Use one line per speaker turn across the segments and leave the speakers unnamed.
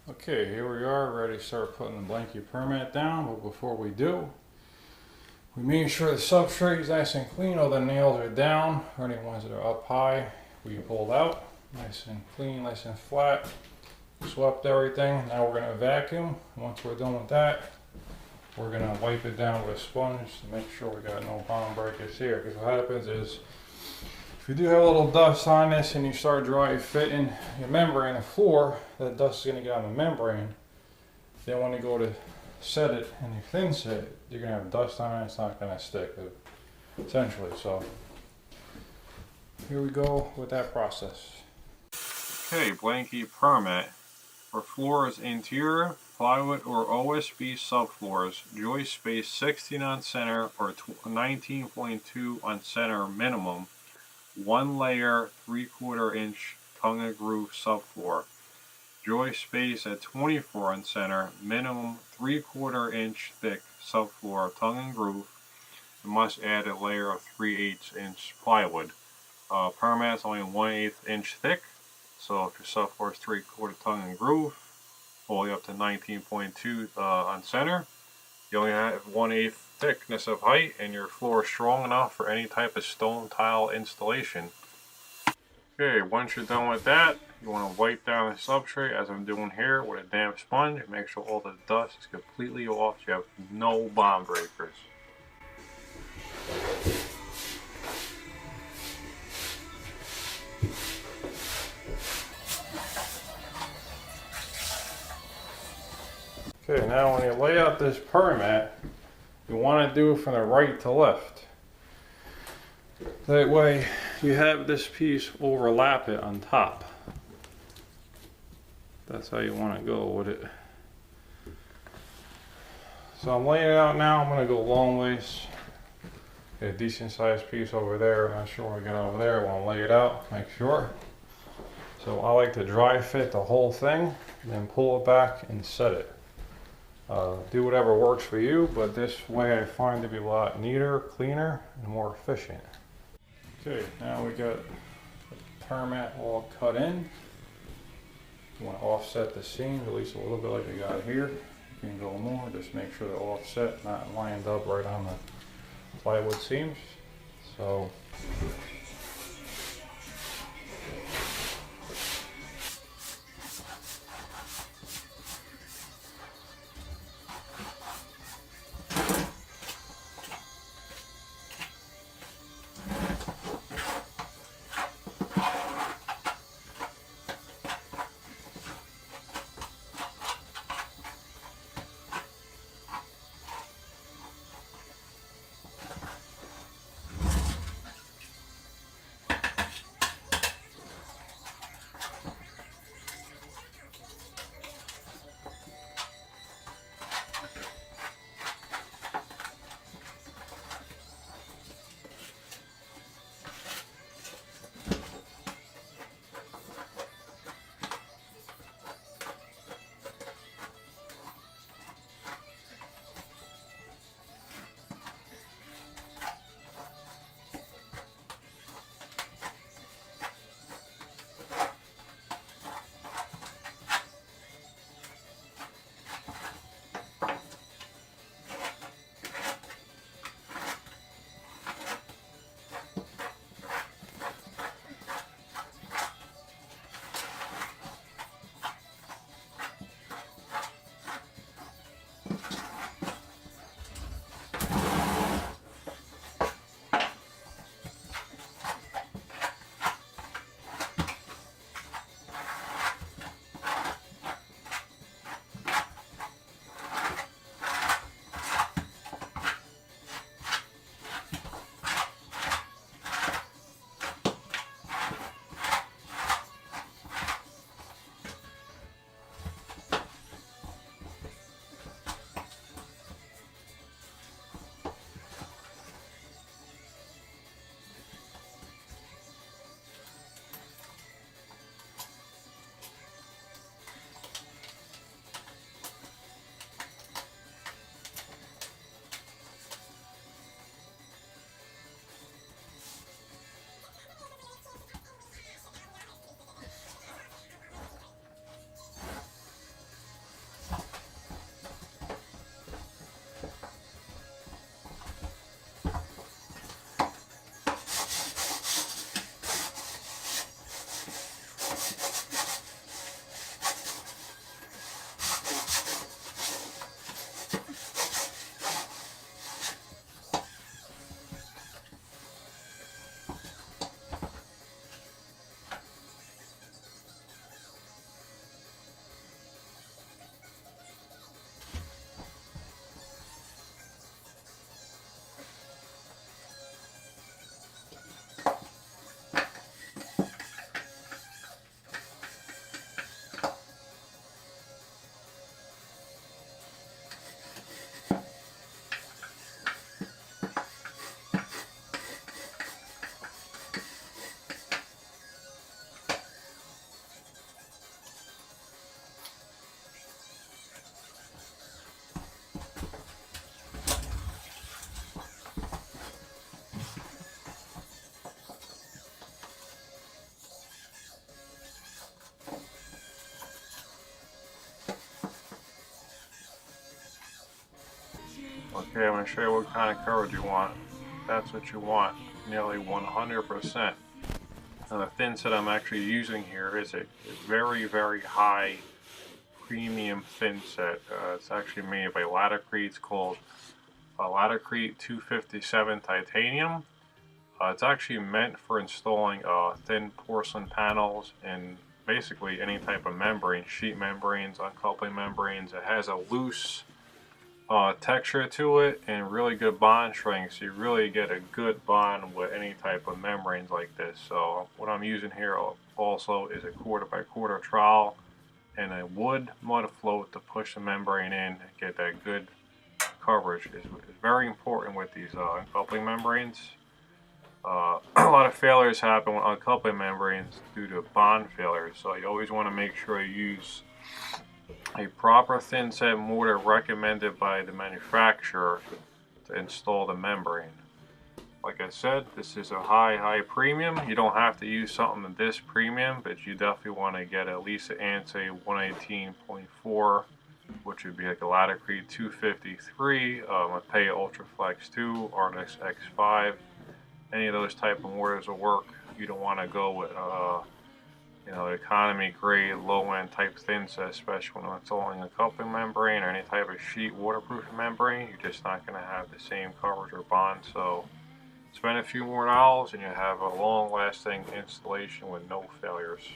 Okay, here we are, ready to start putting the Blanke Permat down, but before we do, we make sure the substrate is nice and clean, all the nails are down, or any ones that are up high, we pulled out, nice and clean, nice and flat, swept everything. Now we're going to vacuum. Once we're done with that, we're going to wipe it down with a sponge to make sure we got no bond breakers here, because what happens is, if you do have a little dust on this and you start dry fitting your membrane and floor, that dust is going to get on the membrane. Then when you go to set it and you thin set it, you're going to have dust on it, it's not going to stick, essentially. So here we go with that process. Okay, Blanke Permat for floors interior, plywood or OSB subfloors, joist space 16 on center or 19.2 on center minimum. 1 layer 3/4 inch tongue and groove subfloor. Joist space at 24 on center, minimum 3/4 inch thick subfloor tongue and groove. You must add a layer of 3/8 inch plywood. Permat is only 1/8 inch thick, so if your subfloor is 3/4 tongue and groove, all the way up to 19.2 on center, you only have 1/8 thickness of height, and your floor is strong enough for any type of stone tile installation. Okay, once you're done with that, you want to wipe down the substrate as I'm doing here with a damp sponge. Make sure all the dust is completely off so you have no bond breakers. Okay, now when you lay out this Permat, you want to do it from the right to left. That way you have this piece overlap it on top. That's how you want to go with it. So I'm laying it out now. I'm going to go long ways. Get a decent sized piece over there. I'm not sure what I got over there. I want to lay it out, make sure. So I like to dry fit the whole thing, then pull it back and set it. Do whatever works for you, but this way I find to be a lot neater, cleaner, and more efficient. Okay, now we got the Permat all cut in. You want to offset the seams at least a little bit like we got here. You can go more, just make sure they're offset, not lined up right on the plywood seams. So Okay, I'm going to show you what kind of coverage you want. That's what you want, nearly 100%. Now the thin set I'm actually using here is a very, very high premium thin set. It's actually made by Latacrete. It's called Latacrete 257 titanium. It's actually meant for installing thin porcelain panels in basically any type of membrane, sheet membranes, uncoupling membranes. It has a loose texture to it and really good bond strength, so you really get a good bond with any type of membranes like this. So what I'm using here also is a 1/4x1/4 trowel and a wood mud float to push the membrane in and get that good coverage. Is very important with these uncoupling membranes. A lot of failures happen with uncoupling membranes due to bond failures, so you always want to make sure you use a proper thin set mortar recommended by the manufacturer to install the membrane. Like I said, this is a high premium. You don't have to use something this premium, but you definitely want to get at least an ANSI A118.11, which would be like a Latacrete 253, a Pay Ultraflex 2, Artist X5. Any of those type of mortars will work. You don't want to go with you know, economy grade, low end type thin set, especially when installing a coupling membrane or any type of sheet waterproofing membrane. You're just not going to have the same coverage or bond. So spend a few more dollars and you have a long lasting installation with no failures.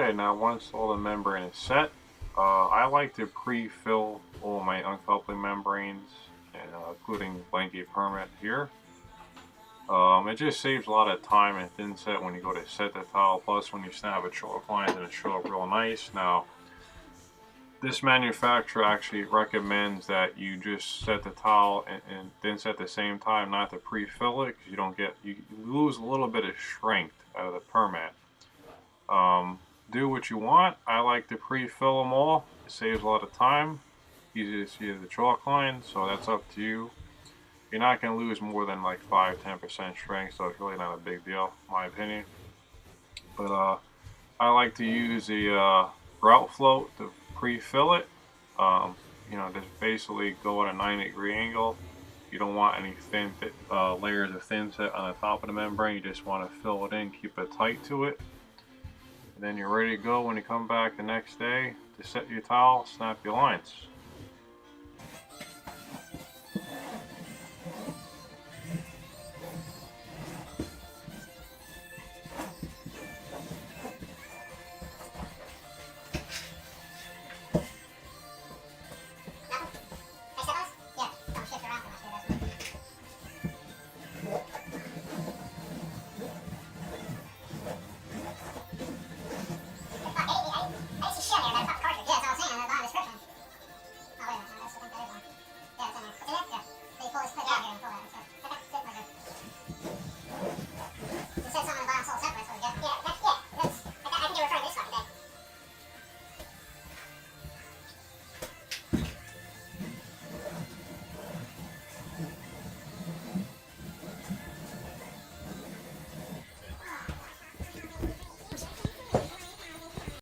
Okay, now once all the membrane is set, I like to pre-fill all my uncoupling membranes, and including Blanke Permat here. It just saves a lot of time and thin set when you go to set the tile. Plus, when you snap a chalk line, it'll show up real nice. Now, this manufacturer actually recommends that you just set the tile and then set at the same time, not to pre-fill it, because you lose a little bit of strength out of the Permat. Do what you want. I like to pre-fill them all. It saves a lot of time. Easy to see the chalk line, so that's up to you. You're not going to lose more than like 5–10% strength, so it's really not a big deal, in my opinion. But I like to use the grout float to pre-fill it. You know, just basically go at a 90-degree angle. You don't want any thin layers of thin set on the top of the membrane. You just want to fill it in, keep it tight to it. And then you're ready to go when you come back the next day to set your tile, snap your lines.